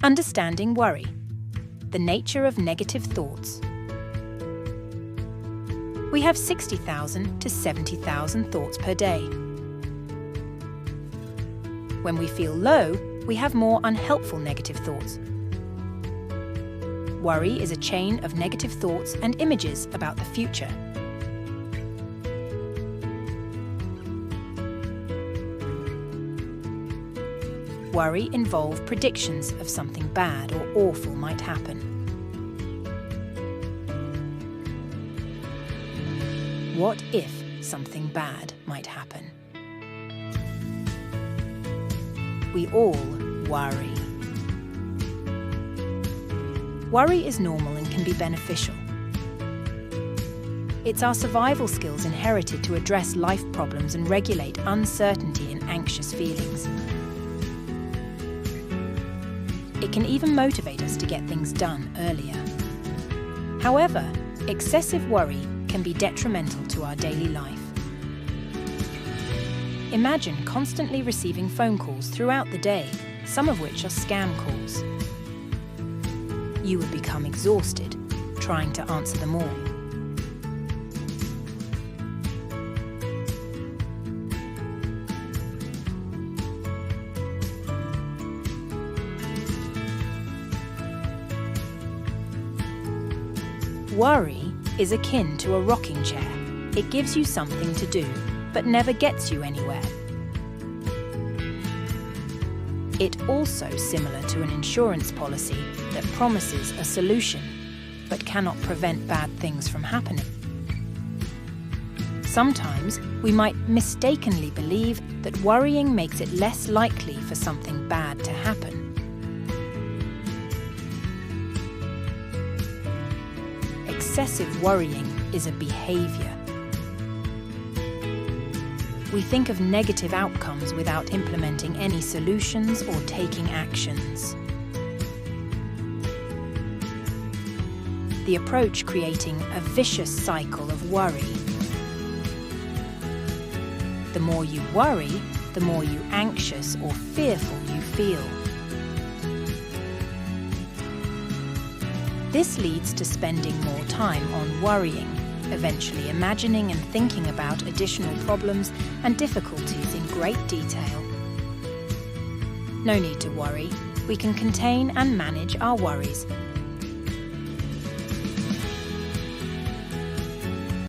Understanding worry. The nature of negative thoughts. We have 60,000 to 70,000 thoughts per day. When we feel low, we have more unhelpful negative thoughts. Worry is a chain of negative thoughts and images about the future. Worry involves predictions of something bad or awful might happen. What if something bad might happen? We all worry. Worry is normal and can be beneficial. It's our survival skills inherited to address life problems and regulate uncertainty and anxious feelings. It can even motivate us to get things done earlier. However, excessive worry can be detrimental to our daily life. Imagine constantly receiving phone calls throughout the day, some of which are scam calls. You would become exhausted trying to answer them all. Worry is akin to a rocking chair. It gives you something to do, but never gets you anywhere. It's also similar to an insurance policy that promises a solution, but cannot prevent bad things from happening. Sometimes we might mistakenly believe that worrying makes it less likely for something bad to happen. Excessive worrying is a behavior. We think of negative outcomes without implementing any solutions or taking actions. The approach creating a vicious cycle of worry. The more you worry, the more you anxious or fearful you feel. This leads to spending more time on worrying, eventually imagining and thinking about additional problems and difficulties in great detail. No need to worry. We can contain and manage our worries